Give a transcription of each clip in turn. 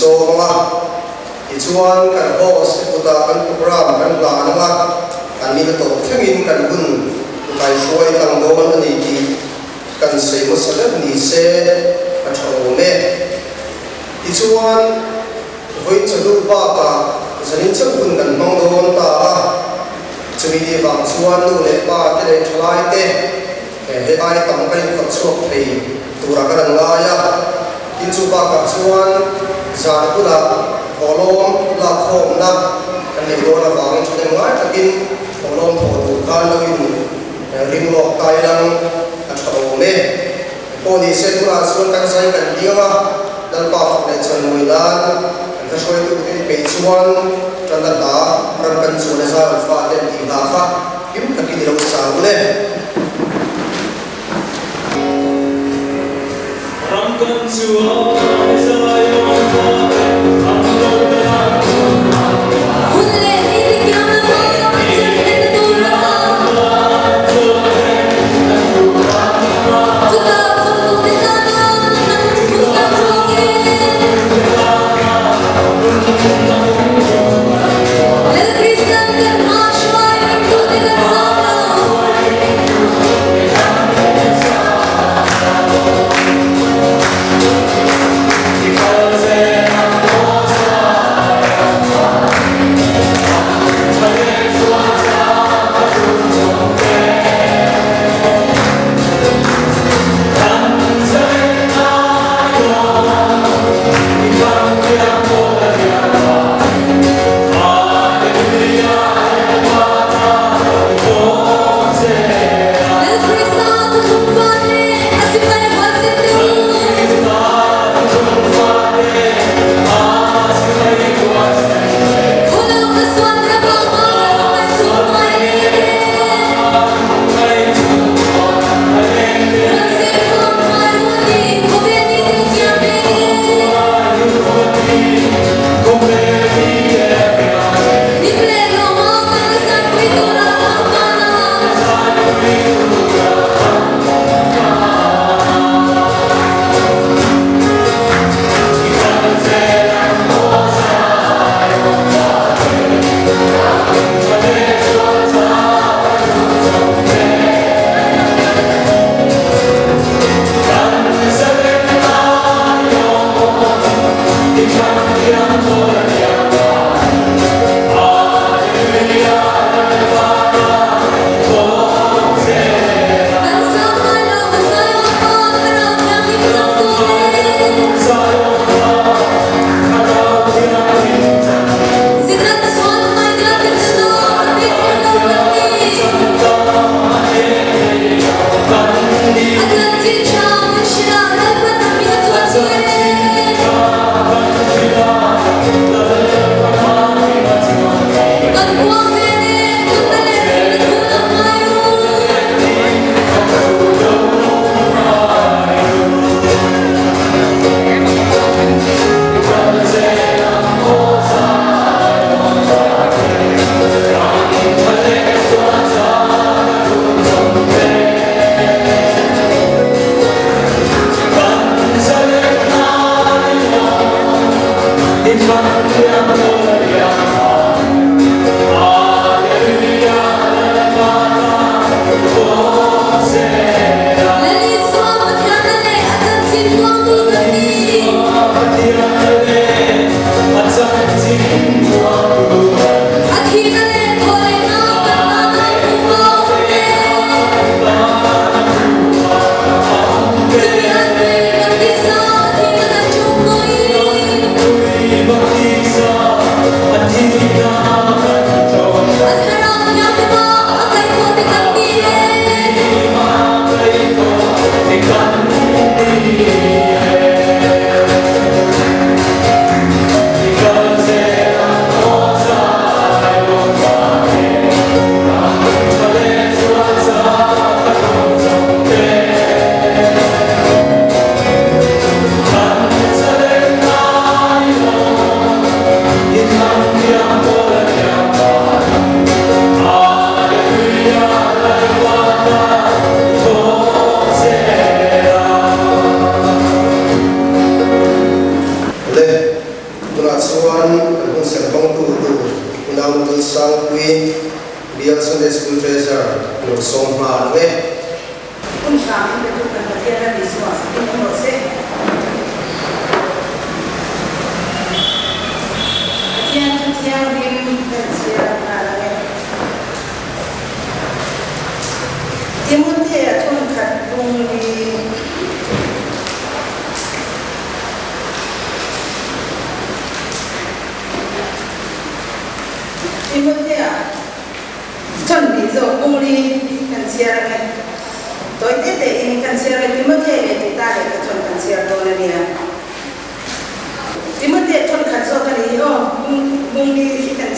so mga ichuan kan host puta kan program kan langa kan ni to thengin kan gun kai shoi tang don ani ki kan sei mo sa ni se a thome ichuan voi chalu ba ka zanin chang kun kan mong don ta chumi ni bang chuan lu le ba te le thlai te he ai tam kai ka chuak thei tura kan la ya in chu ba ka chuan zar pula kolom la khom na kan ni do na bang chu den ngai takin kolom tho tu kan lo in ring lok tai lang a thome poni se tura chuan kan sai kan diwa dal pa le chan moi dan kan shoi tu in pe chuan tan da ran kan chu le sa fa den ti da kha kim takin lo sa le ram kan chu is a yon fa am lo da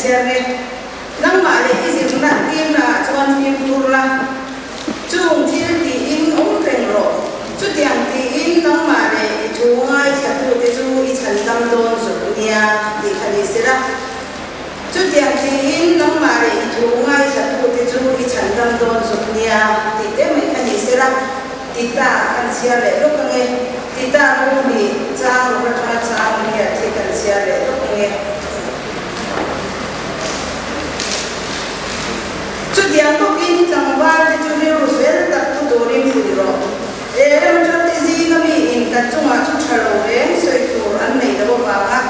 siare nang ma le izir na tim na chuan tim turla chung thil ti in ong reng ro chu tiang ti in nang ma le thu ngai thatu te chu I chan dam don zu nia ti khali sira chu tiang ti in nang ma le thu ngai thatu te chu I chan dam don zu nia ti te mai khali sira ti ta kan sia le lo ka nge ti ta no ni cha ro ka cha ni ya ti kan sia le lo ka nge chu tiang ko in chang ba te chu ni ru fel tak tu do rim fu ro e ram chu ti zi ka mi in ka chu ma chu thalo le soi tu an nei da ba ka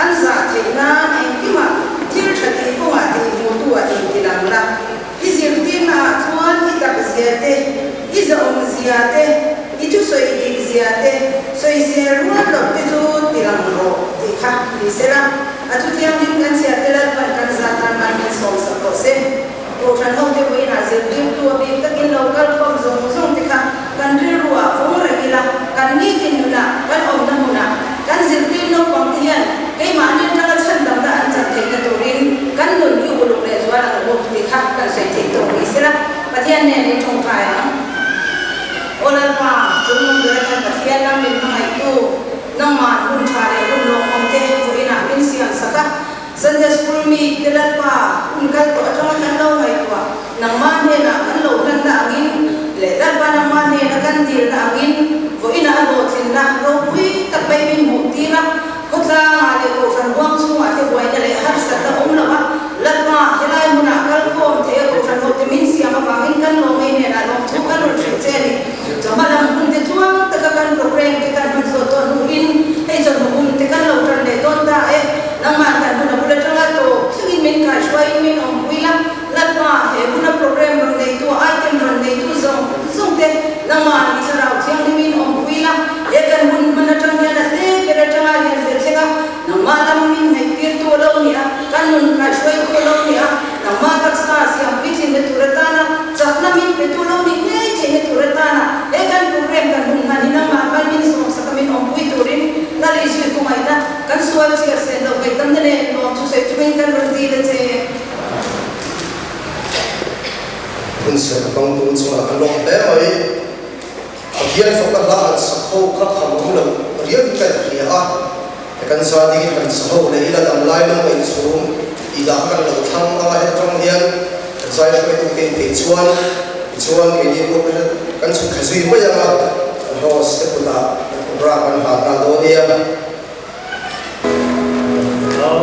an za the na nei ki ma thil thati ko ma ti mo tu a ti lam la ki zir ti na chuan ki tak zia te ki zo om zia te I chu soi ki zia te soi se ruan lo te chu ti lam ro ti kha ni se la a chu tiang dim kan sia te la kan za ta man kan som sa ko se ko than ho te we na zir dim tu bi ta kin lo kal ko zong ti kha kan ri ruwa fo ra ki la kan ni kin na kan om na mu na kan zir dim no pang ti yan kai ma ni ta chan dam da an chan te ka to rin kan nun yu bu lu le zwa la ko ti kha kan sai te to ni se la pa tian ne ni thong kai a ola pa chung de kan pa tian nam min mai tu nang ma hun tha le lu lo om te ko ina in sian saka Sunday school mi telat pa kal to atong kan lo mai to nang ma ne na kan lo nan da angin le dal pa nang ma ne na kan dir da angin ko ina lo tin na ro pui ta pai min mu ti na ko tla ma le ko fan wang su ma te wai da le har sa ta om la ba lat ma helai mu na kal ko te ko fan ho te min sia ma ba in kan lo mai ne na lo thu kan ro che che ni to ma lam kun te tuang ta ka kan program te kan man so to nu in ei so mu kun te kan lo tran le don da e nang ma kan na bula tanga to thingin min ka shwai min om puila lat ma he buna program ron nei to item ron nei to zong te nang ma ni sarau thiang ni min om puila e kan hun mana tang ya na te pera tanga ya se chega nang ma lam min nei tir to lo ni a kan nun ka shwai ko lo ni a nang ma tak sa siam pitin de turatana chakna min pe to lo ni nei che ne turatana e kan program kan hun ma ni nang ma kan min so sa kamin om pui turin na le sui ko mai na kan sual siar se do kai tam ne no chu se chuin kan ron ti le che kun se ka tong tu chunga kan long te mai a hian fo ka la sa kho ka kham lo rian ka ria a kan sa di kan sa ho le ila dam lai lo mai chum I da kan lo thang a he tong hian kan sai ka tu tin ti chuan ke ni ko kan chu khazui ma ya ma ho se ku da ra kan ha ta do ni ya Oh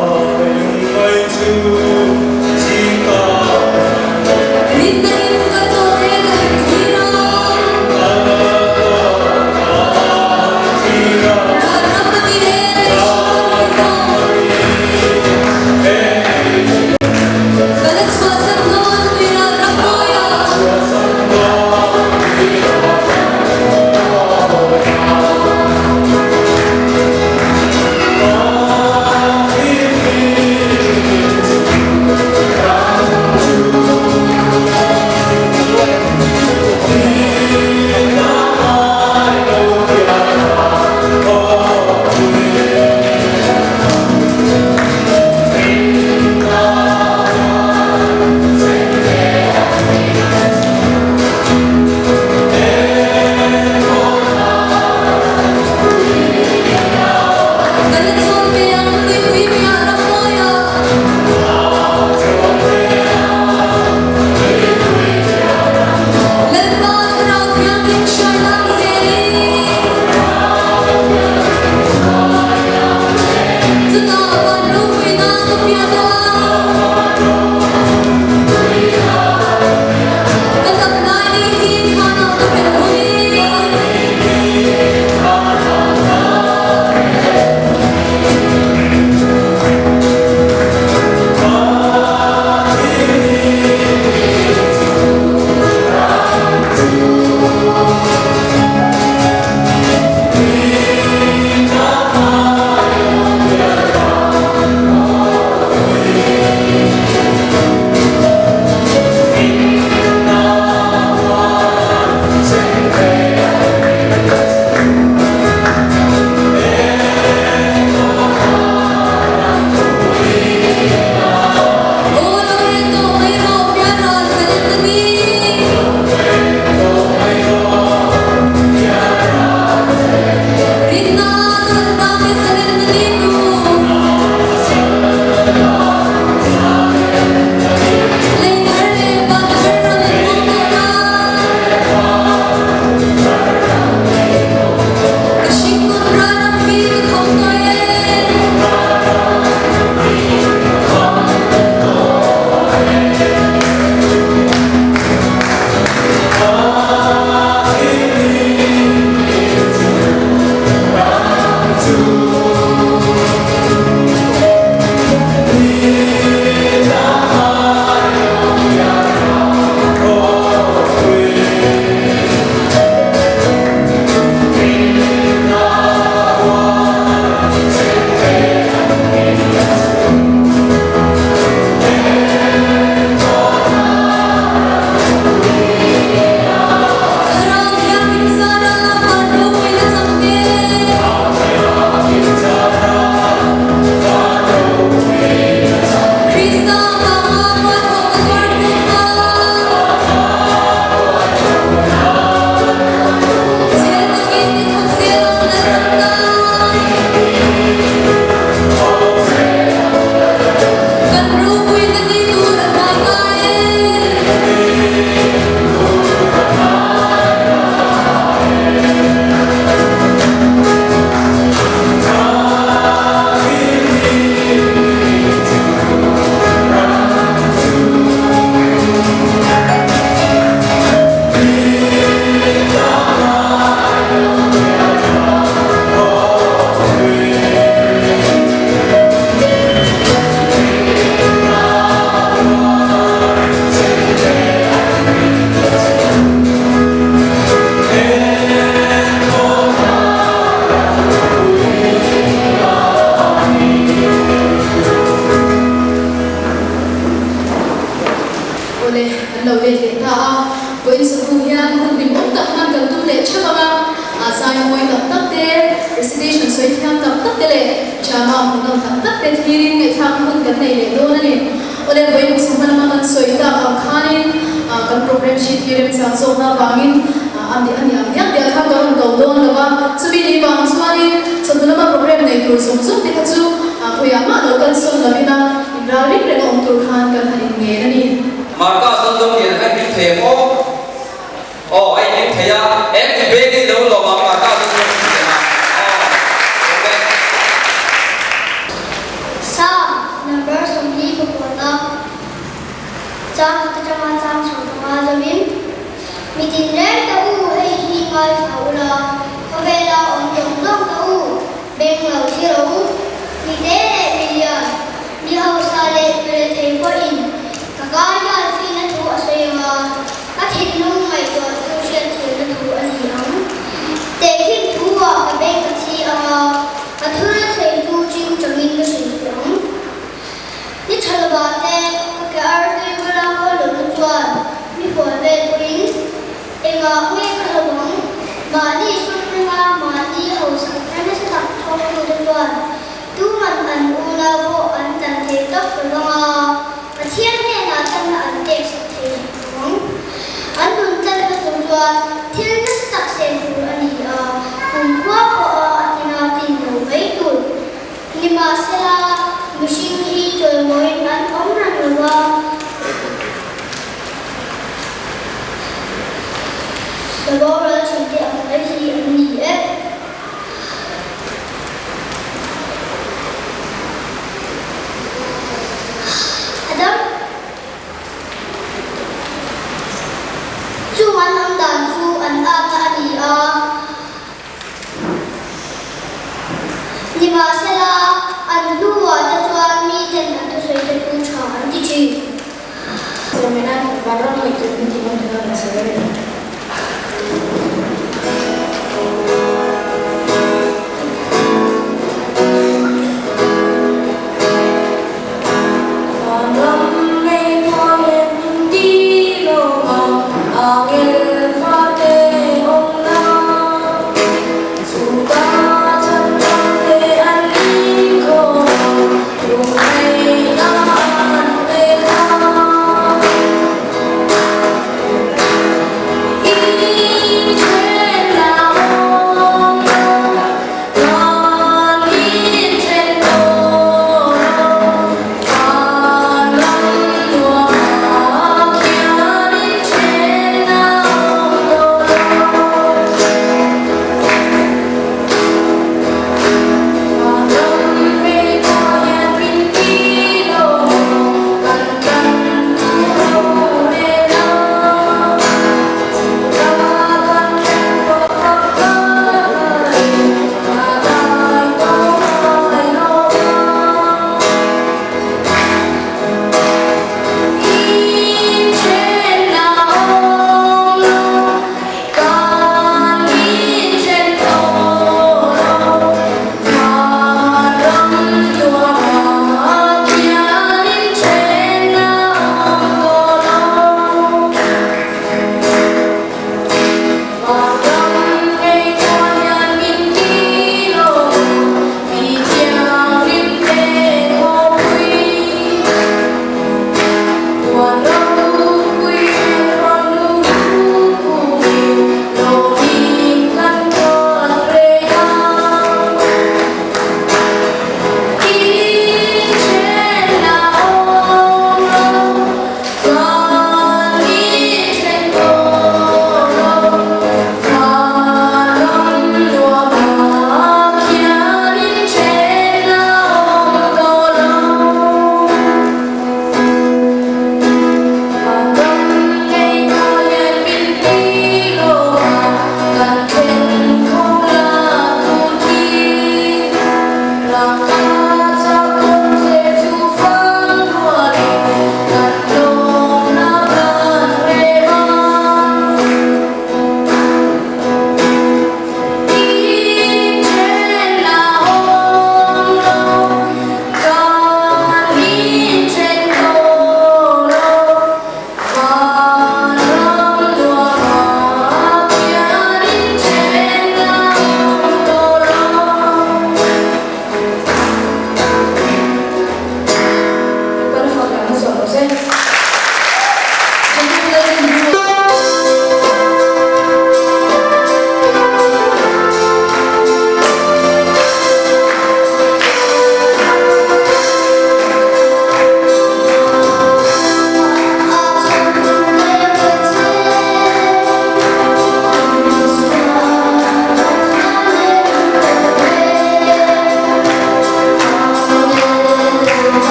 sai moi tập tập te recitation soi tham tập tập te le chama munam tập tập te thirin nge tham hun kan nei le do na ni ole voi mu samana ma kan soi ta am khanin kan program sheet thirin sa so na bangin am dia kha garon go don lawa subi ni bang swani sadula ma program nei tur som som te chu khoya ma local som lamina ibrari re om tur khan kan hanin nge na ni marka sandom ni hai bi themo oh ai ni thaya ek be ni lo lo ma marka sandom ni na okay sa number som ni ko na cha ta chama sam so ma zamin mitin re ta u hei hi mai saula khavela om yong zong ta u beng lo si ro mi de million ni ho sa le pere the ko in ka ga ya si na tu asema ka thit nung mai ko social thil na tu ani am te hin tu wa ka be ka chi ama ka thul sei tu ching chamin ka sin fiam ni chalwa te ka ar te wala ko lo nu chuan ni ko ve ko in enga me ka hawang ma ni sun nga ma ni ho sa ka na sa chong ko de chuan tu man an u la bo an tan te tok ko nga a thian ne na tan na an te sa te wang an nun tan ka tu chuan thil na sa tak sen hu ani a hun kwa ko a atina tin no vei tu ni ma sela machine hi choi moi an om na lawa Sabora chinte ang si ani Adam chu an am dan chu an a ka ani a ni ma sela an luwa ta chuan mi ten an tu soi te chu cha an ti chi semena background mo itu ni mo na sa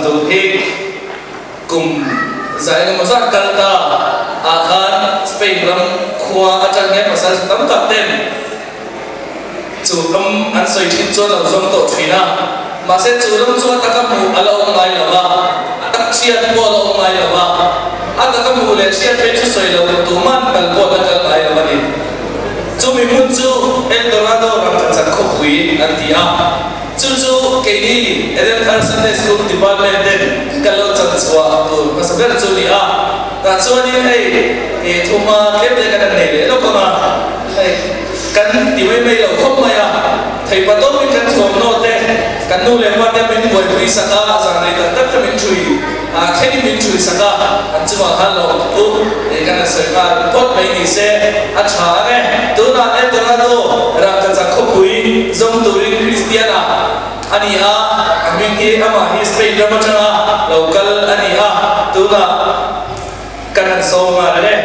tu hi kum zai na mazak kalta akhan Spain ram khua atang he masal tam kapten chu ram an soi thin chuan lo zong to thina ma se chu ram chu ataka mu alo ngai lawa atak chiat po lo ngai lawa ataka mu le chiat pe chu soi lo tu man kal po na kal ngai lawa ni chu mi mun chu Eldorado ram chan kho pui an tia chu ke ni eden thar Sunday school department den kalo chan chwa tu pasaber chu ni a ka chuan ni hei e thuma tlem de kan nei le lo ko ma hei kan ti mai mai lo khop mai a thei pa to min kan thom no te kan nu le pa te min boi pui sa ka sang nei ta tak min chui a kheni min chui sa ka an chuwa han lo tu e kan sai ka pot mai ni se a tha ne tu na Eldorado ram chan kho pui zong tu ri Christiana ani a amin ki ama hi Spain ram changa local ani a tu na kan so ma le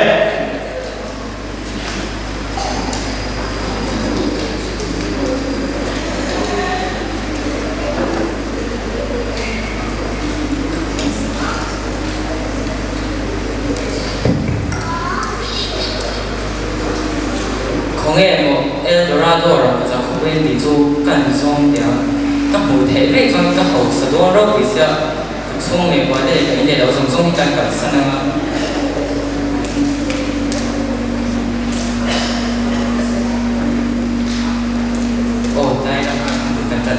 ของEldorado เราจะคุยในจูกันช่วงเดียวก็หมู่เทเลจนก็เขาสะดวกเราพิเศษช่วงนี้ว่าได้ในเราส่งส่งกันกับสนามโอ้ได้แล้วกันจัด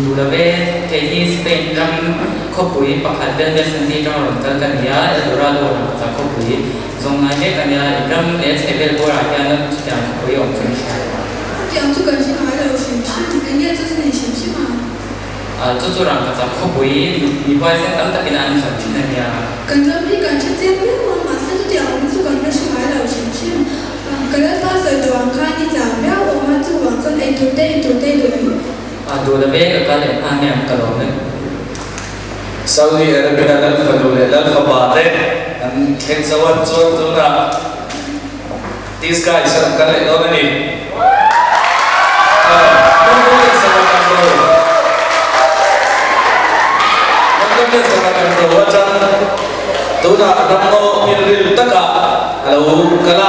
ดูแลเทยี่สเปนรำขบุยประคัดเดินเดินสันติจังหวัดกันกันยาEldoradoจะขบุยทรงงานเนี่ยกันยารำเอสเอเบลโบราณยันจะขบุยองค์ชนชาย养猪感情还有兴趣，人家就是你兴趣嘛。จู่ๆรำจะขบุยมีไว้เส้นตั้งแต่เป็นอันสำคัญเนี่ย感觉比感觉这边我马上就讲，我们猪感觉是还有兴趣。可能到时候看你讲，不要我们就往这里对的。ดูแลก็เลยอ่านเนี่ยกระโดดเลย Saudi Arabia lal falule lal khabate an khen sawan chuan tu na these guys are kale no ni tu na rammo miril taka alo kala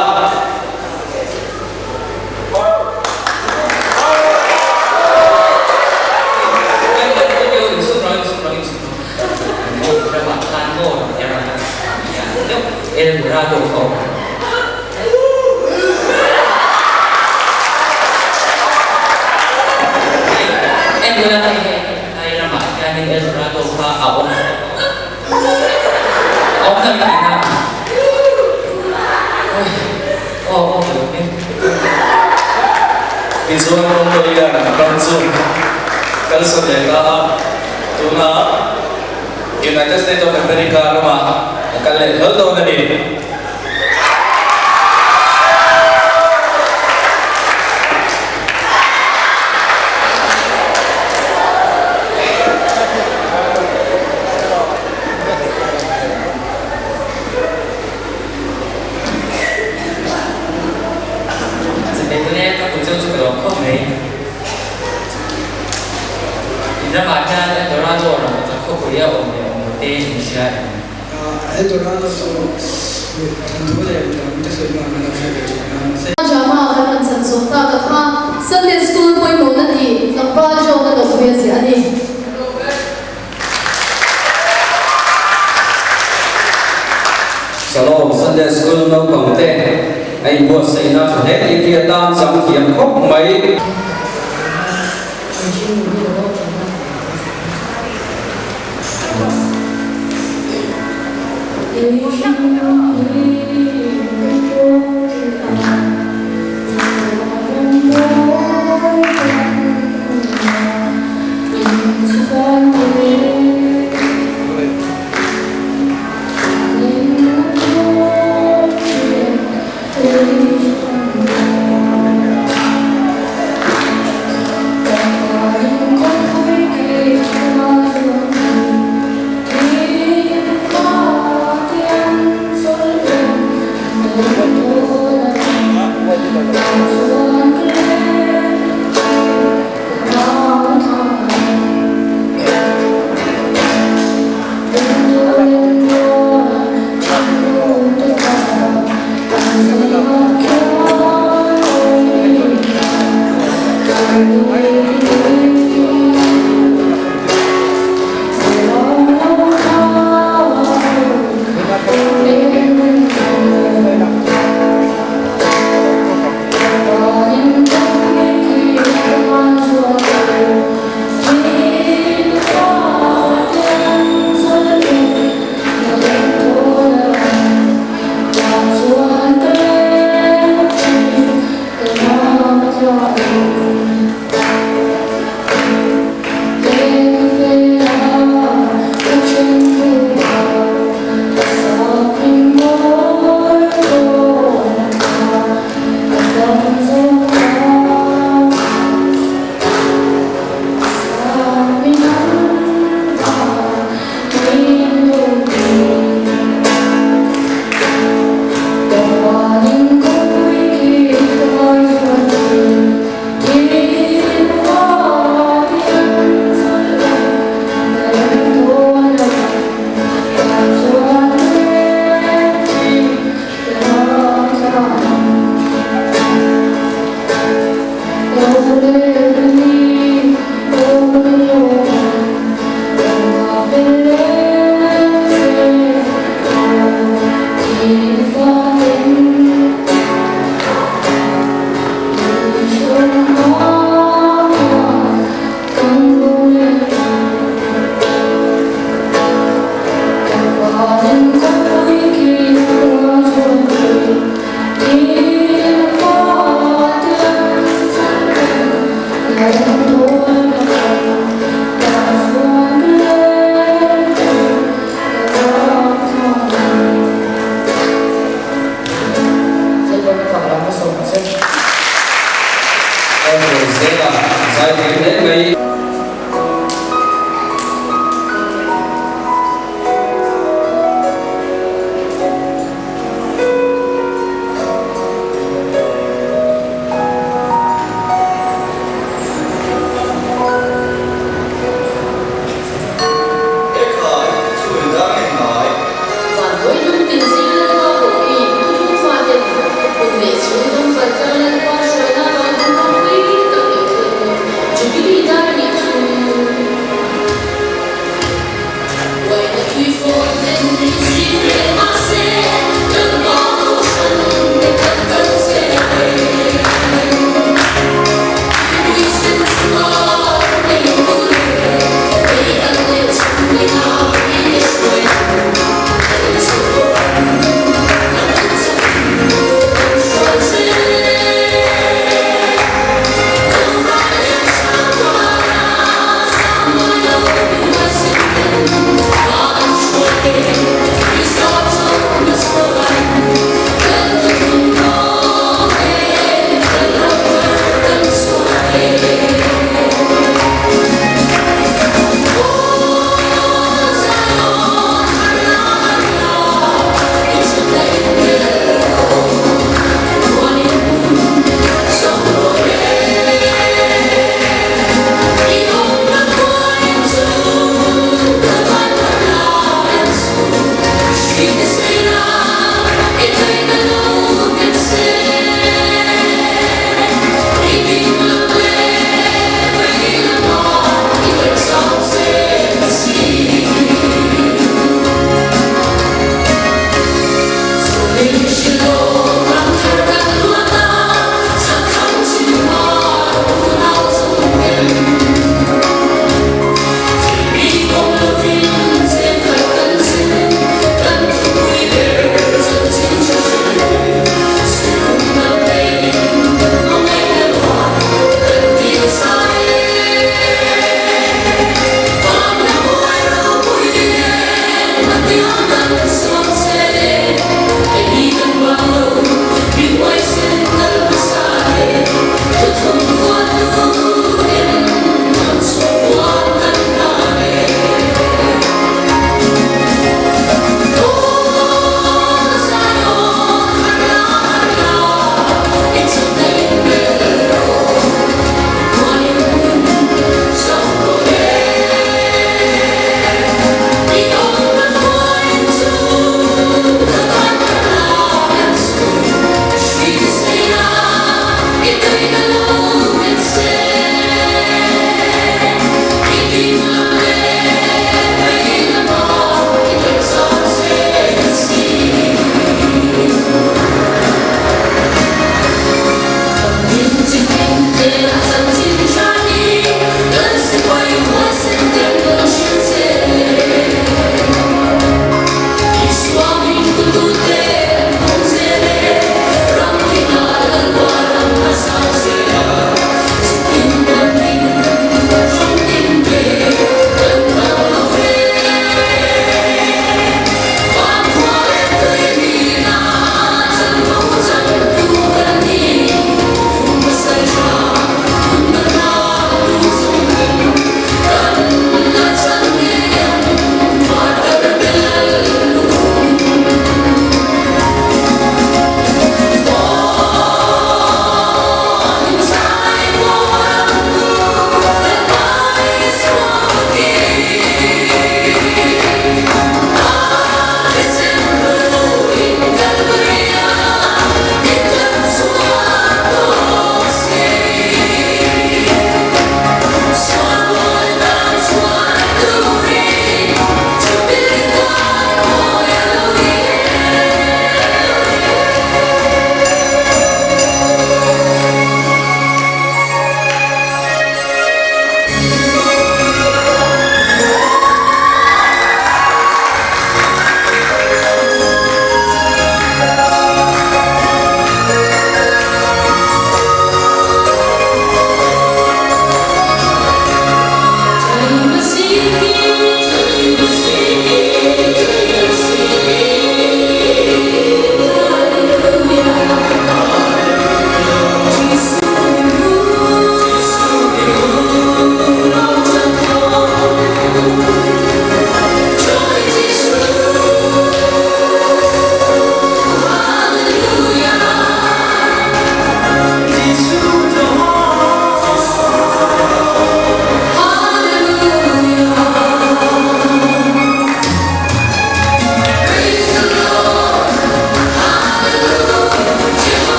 Eldorado ko. Wala ay naman kanin Eldorado pa ako. Ako na rin Oo, okay. Visual mo ko yan, Bansun. Kalsa deka, tuna, United States of America, Kalle, hold on a minute. Sebetulnya aku juga rokok nih. Indra baca Eldorado orang rokok kuliah om Indonesia. Eldorado sono due Jama akan sensor tak kah Sunday school pun mau nanti lepas jauh nak dokumen si ani. Shalom Sunday school no pangte ai buat saya nak hết ý kia ta chẳng kiếm khóc mấy hai tiếng đến mấy Phản đối những tình sinh lên qua của kỳ, không pha tiền, cùng để xuống đông phật cho lên qua sợi na vào đông quý tập biểu thường, chuẩn bị đi ra bên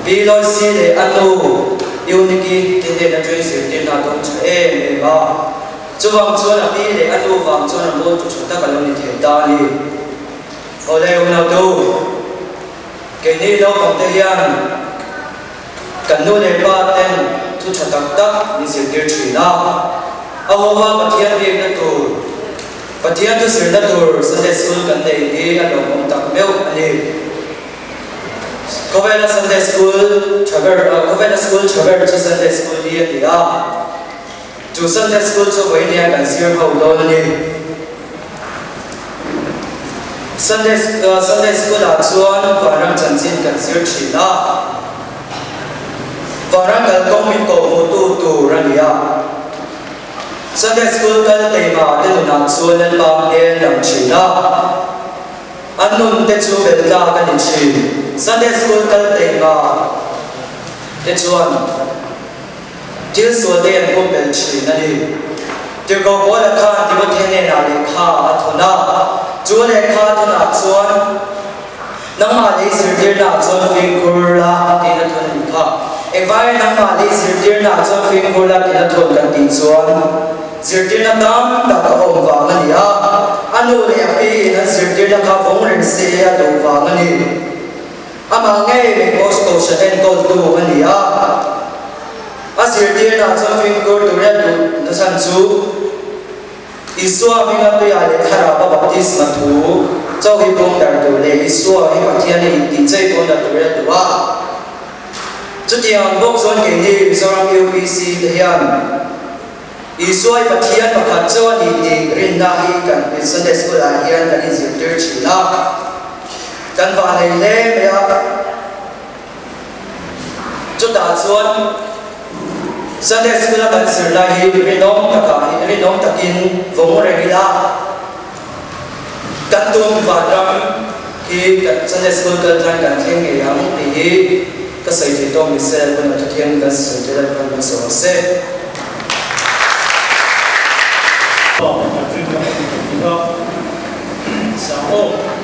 vì lối xí để ăn nô yêu niki thì để nó chơi sự tiền nào cũng chơi em mà chú vòng chú là vì để ăn nô vòng chú là mua chú chúng ta cần làm gì ta đi ở đây ông nào đâu cái này đâu còn thể hiện cần nô để ba tên chú chặt tắc đi sự tiền chỉ nào Ahowa Pathian Big na tour. Pathian to Sir na tour Sunday school kan day ni ano kung takmel ani. Kovena Sunday school chaber to Sunday school dia. To Sunday school to way niya kan sir how do ni. Sunday school at chuan parang chanchin kan sir chila. Parang kalkong min ko mutu rania. Sunday school kan tema de lunak suan ba ne lam china annun te chu belta kan chi Sunday school kan tema te chuan til so de ko bel chi na ni te ko ko la kha ti bo the ne na le kha athona chu le kha thona chuan nang ma le sir dir na chuan fi kurla ti na thon kha evai nang ma le sir dir na chuan fi kurla ti na thon kan ti chuan Sirtir na tam tak om vangan ya, anu le api na sirtir na kafong rin siya do vangan ni. Amangay may kosto sa enkol do man ya. Asirtir na sa finger do red do na sanju. Iswa minga to ya le khara pa baptis matu. Chau hi pong dar do le iswa hi pathian ni ti chai pong dar do red do wa. Chutiang bok zon ke ni Mizoram UPC le yan. Isoi Pathian pakhat chaw ni rin na hi kan Sunday school a hian kan zirtir chila kan va nei le ya chu da chuan Sunday school a kan sir la hi rinom takin vong regila kan tum va ram hi kan Sunday school kan theng nge yang hi ka sai thi to mi se ban ta thiang kan sir te la kan so se Let's go.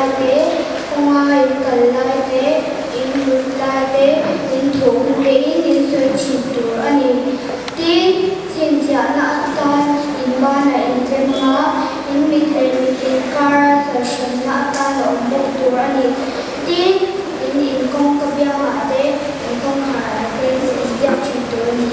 lai te konga in kal lai te in lut lai te in thong te in soi chin tur ani tin sin sia na ta in ba na in tema in mit le mit in kar sa shan na ta lo mo tur ani tin in kong ka bia ma te in kong ha te in ya chin tur ni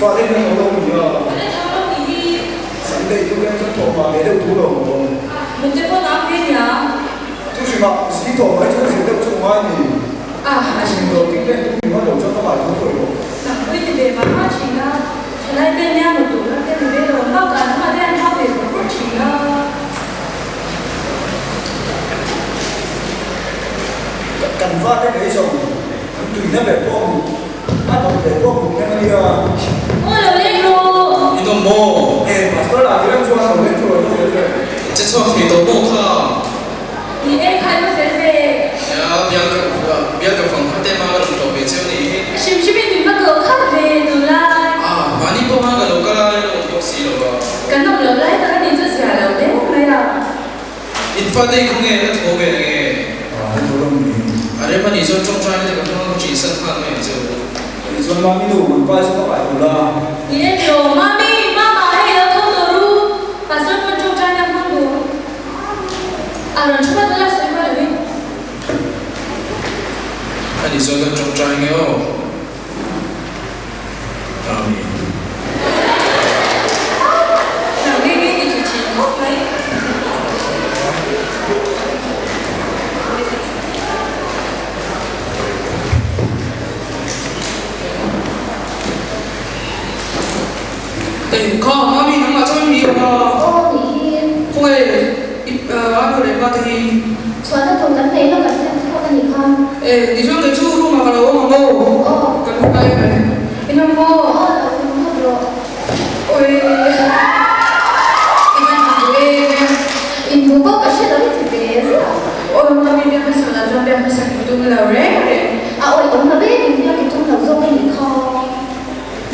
phát đến nó đâu nữa sẵn đây tôi đang cho thổ mà để đâu thủ đầu Mình sẽ có nói cái gì hả? tôi chỉ mặc xí thổ mấy chỗ gì đâu trong mai thì mình đầu tiên lên tôi bắt đầu cho các bạn cũng rồi Bây giờ về mà phát triển ra Trở lại tên nha một tủ ra tên thì bây giờ bác cả nó mà tên phát về mà phát triển ra cần phát cái đấy rồi tùy nó về qua bắt đầu về qua cùng cái này Ôi là lên rồi Ito mo. mà tôi là cái đang cho nó lên rồi Chứ cho thì tổ bộ không? Thì em khai nó sẽ về Biar ke phòng khách mà làm tổ về chứ đi. Shim thì bắt đầu khách về từ lại Mà đi bộ mà cái lúc cái lúc xí rồi. Cái nông lớn lại ta đi rất giả đầu đấy này à Ít phát đây không nghe nó thô về nghe. tôi đồng ý À đấy mà đi cho trong trai thì cũng không chỉ sân khăn này chứ. rồi mà mình đủ mình quay xuống các bạn là Thì em hiểu mami, mama hay là không đồ ru Và sân con trông trai đang không đồ À rồi chúng ta là sẽ qua được đi Anh đi cho trong trai nghe không? Nào đi thì chỉ khóc đấy Ê, con, mami nó mà cho em nhiều mà. Ô thì Ôi, ăn đồ đấy mà thì xóa cái thùng cắn đấy nó cắn thêm không cái gì không? ê, đi cho cái chú luôn mà cái đầu mà ngô. Cái lúc đây này. Em không vô Là không được. Ôi Em ăn của em Ibu kok kasih lagi tiga Ôi mami dia masalah John dia masak itu ngelawre ôi cũng là biết mình đang cái lâu rồi mình không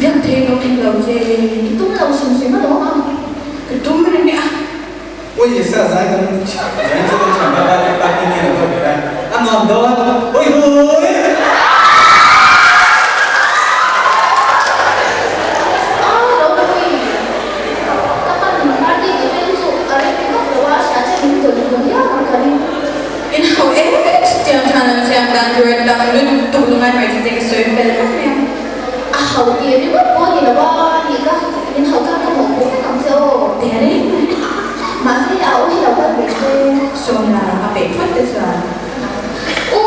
Dia thấy nó kinh lâu gì itu lâu sung nó đúng không? Cái tôm bên này ôi gì sao ra cái đấy cho tôi chẳng bao cái bát kia là thôi đấy ăn ngon đâu ôi ôi Đâu rồi. Các bạn mình đi cái bên chỗ ở đây cái góc đó sẽ cho mình được những cái mà cần In how setiap jalan siang dan dua dan lu tulungan mai jadi kesuai film hậu kia nếu mà có gì là bo thì có nên hậu cho các một cái cầm siêu Dia ni mà sẽ ảo hay là quan biệt Soalnya apa itu ada soal ô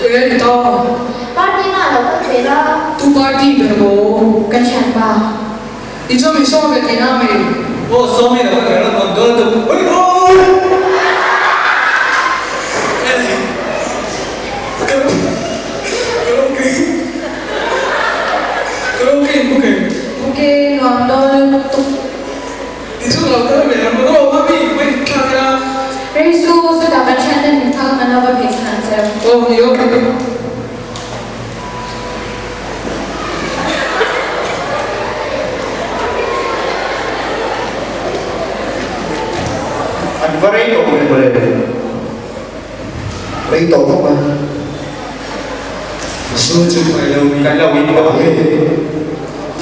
Ê, to. party nào là quan biệt đó Tu party cái bộ. Kan siapa Đi cho mình so về cái nào mình. ô số mình là cái nó còn đỡ được ôi ôi Karaoke bukan. mungkin nonton untuk Itu kalau kita bilang, oh mami, main kamera. Resu sudah baca dan minta menambah biasa saya Oh iya. Anh có lấy đồ này về lấy tổ không mà Xưa chứ phải đâu mình cái lâu đi đâu ấy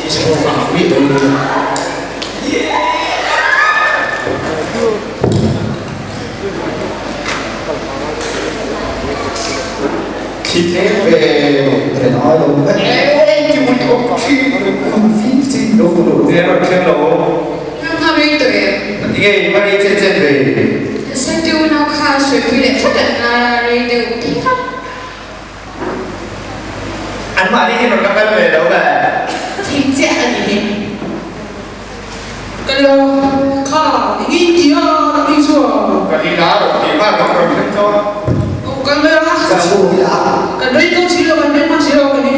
chỉ số phạm biết đâu. khi thế về để nói đâu ê chứ mình có khi không phí gì đâu có đủ thế rồi thêm đâu Memang itu ya. nghe mà đi trên về Satu nak khas pilih tidak nari dia tidak. anh mà đi thì nó các về đâu về Tidak ini. Kalau kah ini dia tak bisa. và đi đá rồi thì ba nó còn lên cho Oh kamera. ra mua đi đá Kan dari itu sila kan dari masih ada ni.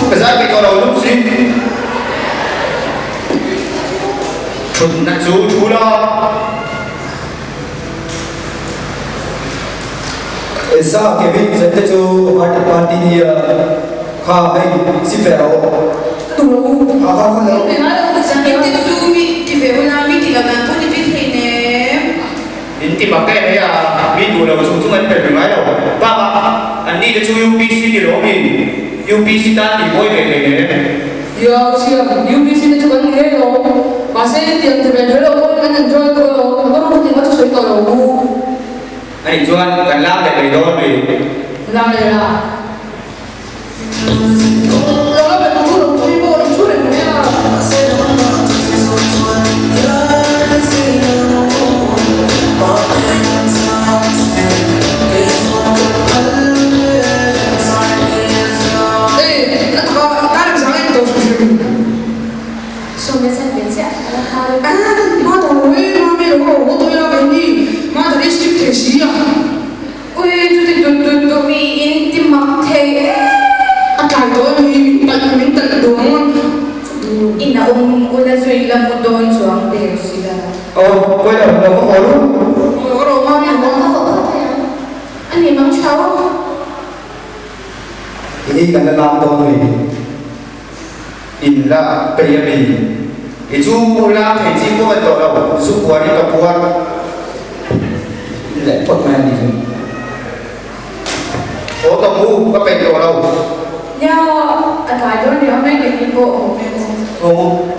cái giá bị to đầu lúc gì chuẩn đặt chú lo Esa Kevin zete chu party ni kha ai si fero tu ha ha ha Pe ma lo sa ni te tu mi ti ve na mi ti la kan to ni bi the ne. In ti bakay na ya mi du la chung chung an pe mai lo ba ba an ni de chu UPC ti lo mi UPC ta ti boy ve ne Ya siya UPC na chukan ngai lo mase tiang te be lo ko kan enjoy ko ko ti ma so to lo ani chuan kan lam de be do mi la la lo be tu lo tu bo lo chu le ne oh quay đầu nó có hối luôn anh ấy mang cháu ini kan dalam tahun ini illa payami itu mula haji ko kan tahu su kuari ka kuat lepot man itu oh tamu ka pe tahu ya ada don dia mai ke ibu oh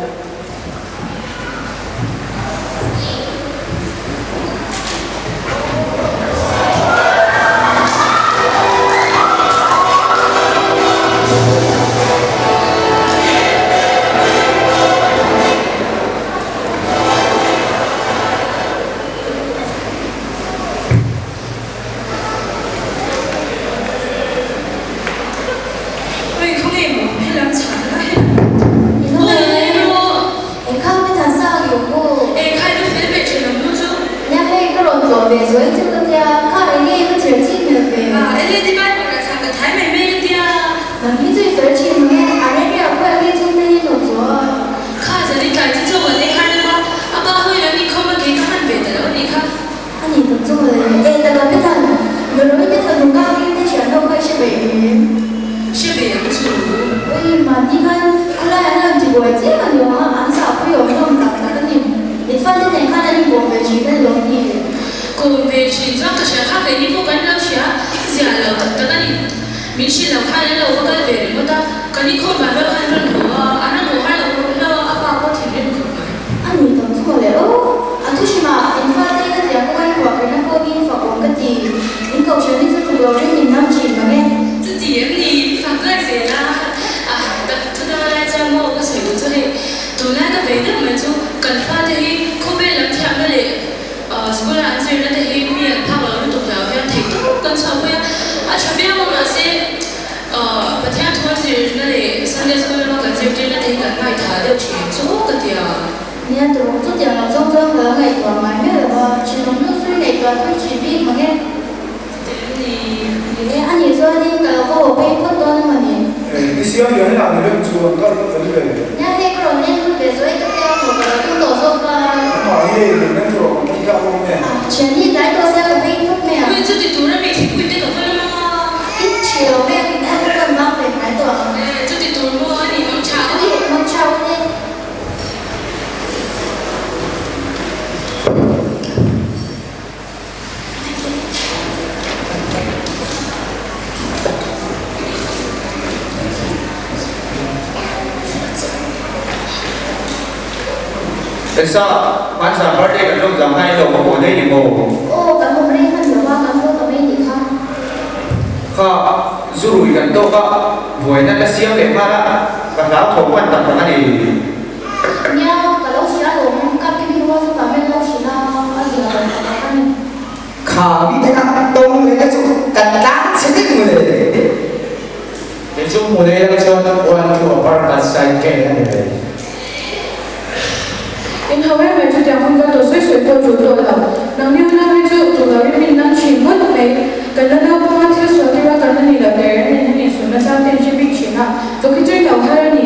Esa masa birthday kan dong jam hai lo ko dei ni mo ô cảm ơn mấy anh vừa qua cảm ơn mấy gì không kha zuru kan to ka voi na ka siam le ma ra ka la tho quan ta ka ni nha cả lúc xí là cũng các cái video của bạn bên lúc xí là anh gì là anh khả bị thế nào đông lấy cái chỗ cắt cắt sẽ thích người này cái chỗ mo le la cho one to apart that side ke ni in hawai mai chu tiang hong ka to soi soi to chu to la nang ni na ri chu to ga ri min nang chi mo mai kan na na pa ma thil so ti ra kan ni la te ni ni su na sa ten chi bi chi na to ki chui tàu ha ni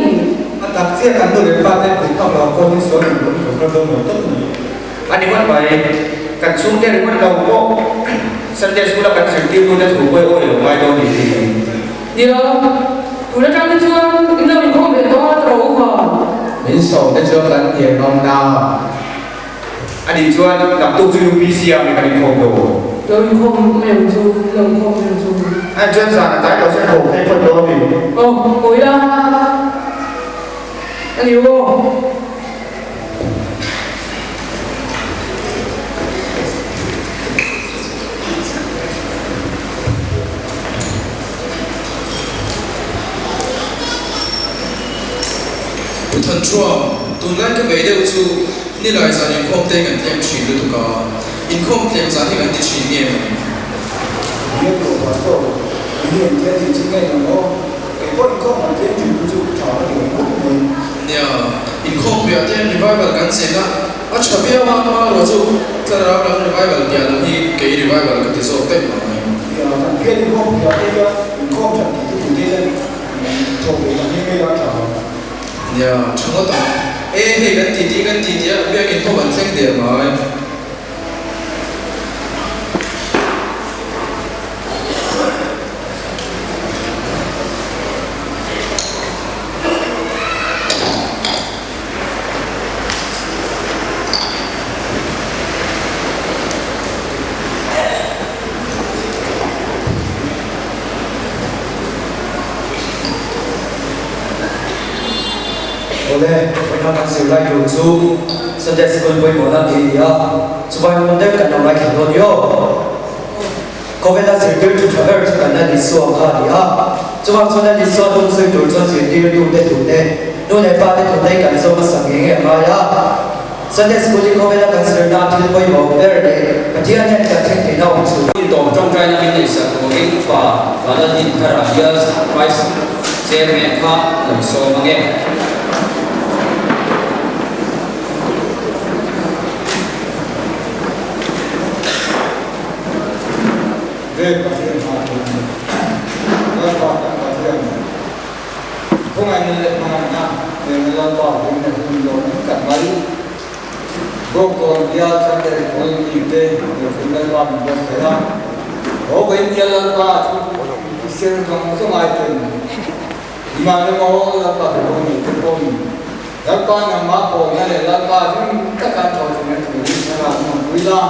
anh đặt chiếc anh tôi đến ba tên cũng không là con đi số mình cũng không đâu mà tốt nữa anh đi quan bài cần xuống đây quan đầu ko Sunday school là cái sự tiêu nó thủ quay ôi ở ngoài đâu thì điều tụi nó trong cái chương chúng ta mình không biết đó đâu vào mình sổ cái chương gắn tiền non nào anh đi chuan gặp tu du UPC à mình cần không đồ rồi mình không mềm dù lòng không mềm dù anh chuyên sản là tại đó sẽ hổ hay phân đồ thì cuối là anh hiểu không thân chua tu nãy cái về đâu chú ni lại sản in không tên anh em chỉ được cả in không tên sản in anh chỉ nghe biết của quá sổ hiện thế thì chỉ nghe nó cái con không mà tên chỉ chú thảo để mình nè in không bây giờ revival gan sen á à chả biết mà rồi chú cái đó là revival kia là cái revival cái số tên mà giờ thằng kia không giờ đây không chẳng thì tụi kia thuộc về là những cái đó thảo nè chẳng có tao ê cái gần tí á bây giờ in không vẫn xem điểm mà Oleh, pernah kasih lagi untuk Sunday school boy mana dia, supaya mudah kan orang lagi dia. Kau dah sedar tu kabar tu kan dah disuap dia. Cuma sudah disuap tu saya tu sedar tu deh. Nolai pada tu deh kan semua sanggeng ya. Sunday school ni kau dah kasih dah tu boy mau berde. Kajian yang kita cakap tahu tu. 运动中在那边的时候，我们把完了你看了要vice chairman 他能说吗？个。về phát triển hòa bình lan tỏa các phát triển không ai nên mà làm để lan tỏa đến để hùng lớn cả mấy gồm còn dia sang để hùng đi để hùng lan tỏa một cái là ở bên dia lan tỏa thì sẽ không có ai tiền mà nếu mà lan tỏa thì hùng thì không lan tỏa nằm mát hồ này để lan tỏa thì tất cả mọi chuyện thì sẽ làm một quý la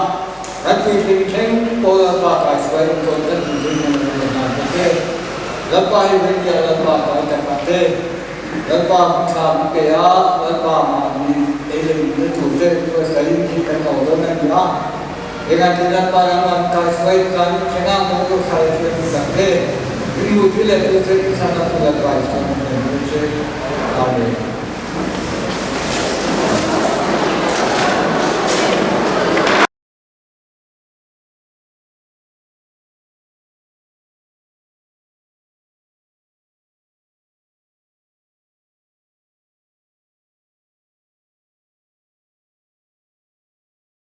anh quy định thêm tôi là bà phải xoay tôi tất cả những người làm cái lớp ba như bây giờ lớp ba phải tập cái thế lớp ba làm cái á lớp ba mà mình đây là những thủ thế tôi thấy thì cái đầu đó là gì á dengan tidak para mangkal xoay kan jangan mau saya sudah thế nhưng mà cái này tôi sẽ sana tôi là phải sana tôi sẽ làm